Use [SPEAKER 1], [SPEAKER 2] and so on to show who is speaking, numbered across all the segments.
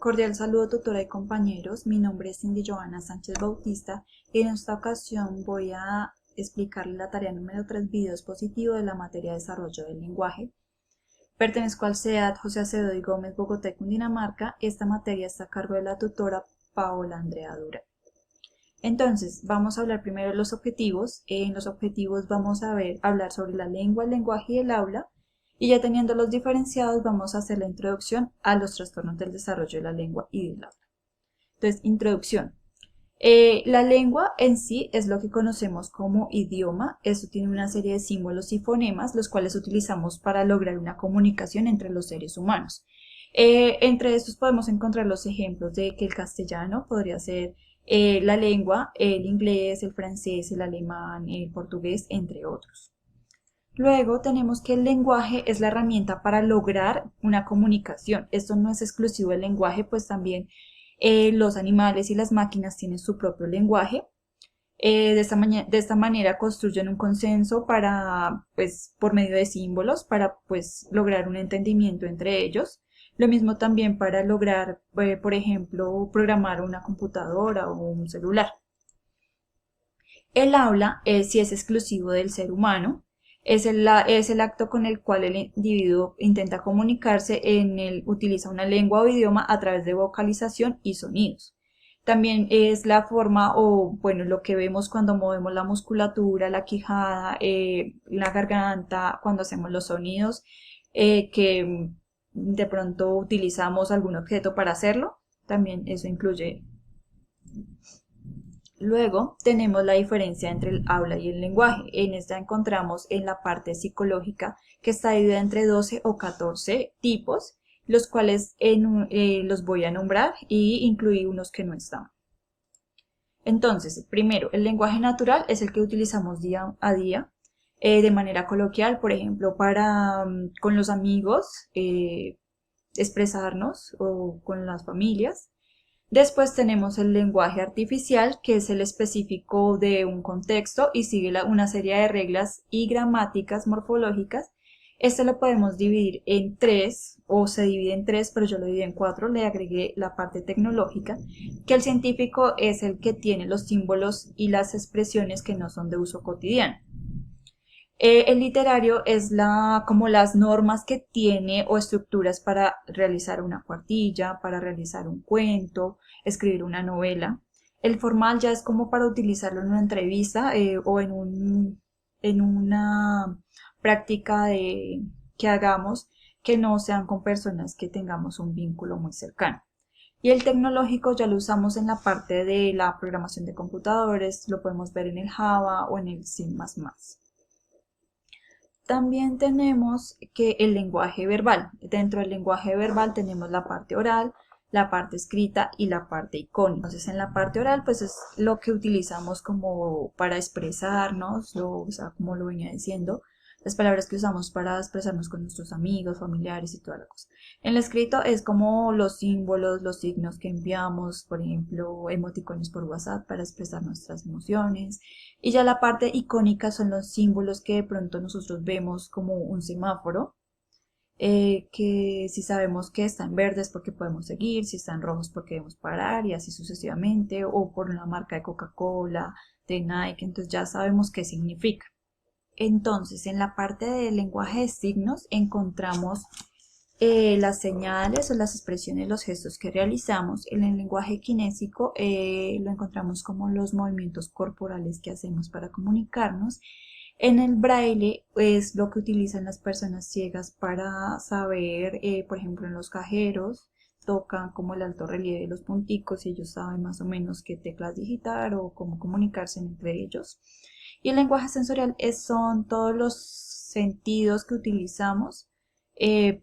[SPEAKER 1] Cordial saludo, tutora y compañeros. Mi nombre es Cindy Johanna Sánchez Bautista y en esta ocasión voy a explicarles la tarea número 3, video expositivo de la materia de desarrollo del lenguaje. Pertenezco al CEAD José Acevedo y Gómez, Bogotá y Cundinamarca. Esta materia está a cargo de la tutora Paola Andrea Dura. Entonces, vamos a hablar primero de los objetivos. En los objetivos vamos a hablar sobre la lengua, el lenguaje y el aula. Y ya teniéndolos diferenciados, vamos a hacer la introducción a los trastornos del desarrollo de la lengua y del aula. Entonces, introducción. La lengua en sí es lo que conocemos como idioma. Esto tiene una serie de símbolos y fonemas, los cuales utilizamos para lograr una comunicación entre los seres humanos. Entre estos podemos encontrar los ejemplos de que el castellano podría ser la lengua, el inglés, el francés, el alemán, el portugués, entre otros. Luego tenemos que el lenguaje es la herramienta para lograr una comunicación. Esto no es exclusivo del lenguaje, pues también los animales y las máquinas tienen su propio lenguaje. De esta manera construyen un consenso para, pues, por medio de símbolos para, pues, lograr un entendimiento entre ellos. Lo mismo también para lograr, por ejemplo, programar una computadora o un celular. El habla sí es exclusivo del ser humano. Es el acto con el cual el individuo intenta comunicarse, utiliza una lengua o idioma a través de vocalización y sonidos. También es la forma o, bueno, lo que vemos cuando movemos la musculatura, la quijada, la garganta, cuando hacemos los sonidos, que de pronto utilizamos algún objeto para hacerlo. También eso incluye. Luego tenemos la diferencia entre el habla y el lenguaje. En esta encontramos en la parte psicológica que está dividida entre 12 o 14 tipos, los cuales los voy a nombrar y incluir unos que no están. Entonces, primero, el lenguaje natural es el que utilizamos día a día de manera coloquial, por ejemplo, para con los amigos expresarnos o con las familias. Después tenemos el lenguaje artificial, que es el específico de un contexto y sigue una serie de reglas y gramáticas morfológicas. Este lo podemos dividir en tres, o se divide en tres, pero yo lo dividí en cuatro. Le agregué la parte tecnológica, que el científico es el que tiene los símbolos y las expresiones que no son de uso cotidiano. El literario es como las normas que tiene o estructuras para realizar una cuartilla, para realizar un cuento, escribir una novela. El formal ya es como para utilizarlo en una entrevista o en una práctica que hagamos que no sean con personas que tengamos un vínculo muy cercano. Y el tecnológico ya lo usamos en la parte de la programación de computadores, lo podemos ver en el Java o en el C++. También tenemos que el lenguaje verbal. Dentro del lenguaje verbal tenemos la parte oral, la parte escrita y la parte icónica. Entonces, en la parte oral, pues es lo que utilizamos como para expresarnos, o sea, como lo venía diciendo, las palabras que usamos para expresarnos con nuestros amigos, familiares y toda la cosa. En el escrito es como los símbolos, los signos que enviamos, por ejemplo, emoticones por WhatsApp para expresar nuestras emociones. Y ya la parte icónica son los símbolos que de pronto nosotros vemos como un semáforo, que si sabemos que está en verde es porque podemos seguir, si está en rojo es porque debemos parar y así sucesivamente, o por una marca de Coca-Cola, de Nike, entonces ya sabemos qué significa. Entonces, en la parte del lenguaje de signos encontramos las señales o las expresiones, los gestos que realizamos. En el lenguaje kinésico lo encontramos como los movimientos corporales que hacemos para comunicarnos. En el braille es lo que utilizan las personas ciegas para saber, por ejemplo, en los cajeros tocan como el alto relieve de los punticos y ellos saben más o menos qué teclas digitar o cómo comunicarse entre ellos. Y el lenguaje sensorial son todos los sentidos que utilizamos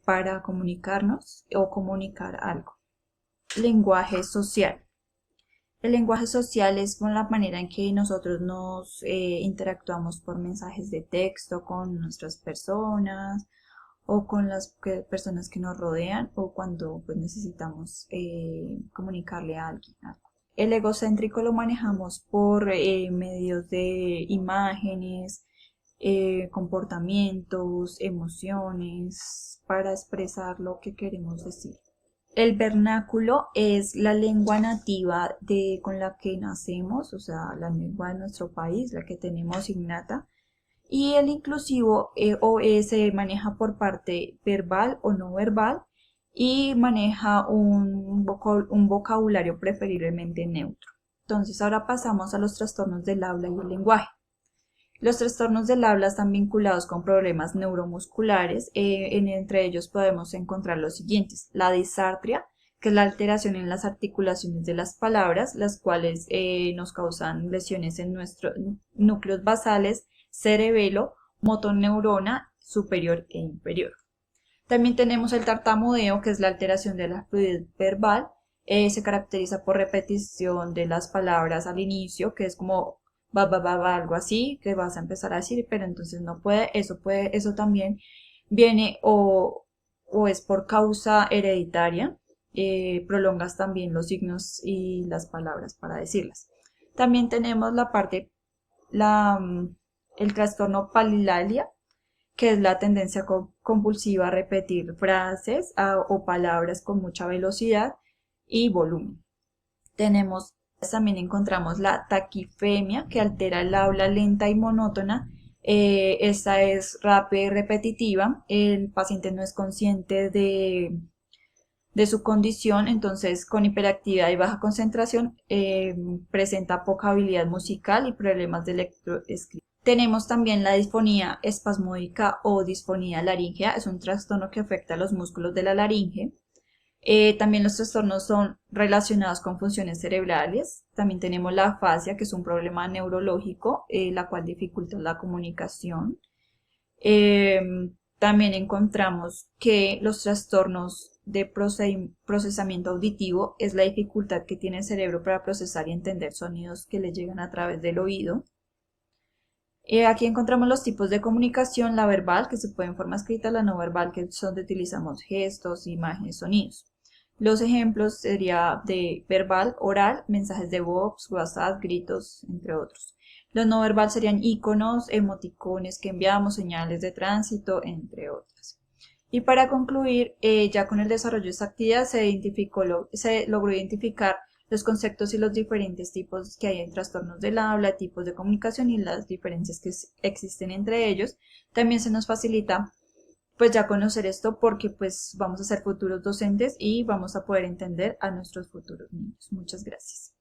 [SPEAKER 1] para comunicarnos o comunicar algo. Lenguaje social. El lenguaje social es la manera en que nosotros nos interactuamos por mensajes de texto con nuestras personas o con las personas que nos rodean o cuando pues, necesitamos comunicarle a alguien algo. El egocéntrico lo manejamos por medios de imágenes, comportamientos, emociones, para expresar lo que queremos decir. El vernáculo es la lengua nativa con la que nacemos, o sea, la lengua de nuestro país, la que tenemos innata. Y el inclusivo se maneja por parte verbal o no verbal y maneja un vocabulario preferiblemente neutro. Entonces ahora pasamos a los trastornos del habla y el lenguaje. Los trastornos del habla están vinculados con problemas neuromusculares, entre ellos podemos encontrar los siguientes: la disartria, que es la alteración en las articulaciones de las palabras, las cuales nos causan lesiones en nuestros núcleos basales, cerebelo, motoneurona superior e inferior. También tenemos el tartamudeo, que es la alteración de la fluidez verbal, se caracteriza por repetición de las palabras al inicio, que es como va, algo así, que vas a empezar a decir, pero entonces no puede, eso también viene o es por causa hereditaria, prolongas también los signos y las palabras para decirlas. También tenemos el trastorno palilalia, que es la tendencia compulsiva a repetir frases o palabras con mucha velocidad y volumen. También encontramos la taquifemia, que altera el habla lenta y monótona. Esta es rápida y repetitiva. El paciente no es consciente de su condición, entonces con hiperactividad y baja concentración presenta poca habilidad musical y problemas de lectoescritura. Tenemos también la disfonía espasmódica o disfonía laríngea, es un trastorno que afecta a los músculos de la laringe. También los trastornos son relacionados con funciones cerebrales. También tenemos la afasia, que es un problema neurológico, la cual dificulta la comunicación. También encontramos que los trastornos de procesamiento auditivo es la dificultad que tiene el cerebro para procesar y entender sonidos que le llegan a través del oído. Aquí encontramos los tipos de comunicación: la verbal, que se puede en forma escrita; la no verbal, que es donde utilizamos gestos, imágenes, sonidos. Los ejemplos sería de verbal, oral, mensajes de voz, WhatsApp, gritos, entre otros. Los no verbal serían iconos, emoticones que enviamos, señales de tránsito, entre otras. Y para concluir, ya con el desarrollo de esta actividad se logró identificar los conceptos y los diferentes tipos que hay en trastornos del habla, tipos de comunicación y las diferencias que existen entre ellos. También se nos facilita pues ya conocer esto, porque pues vamos a ser futuros docentes y vamos a poder entender a nuestros futuros niños. Muchas gracias.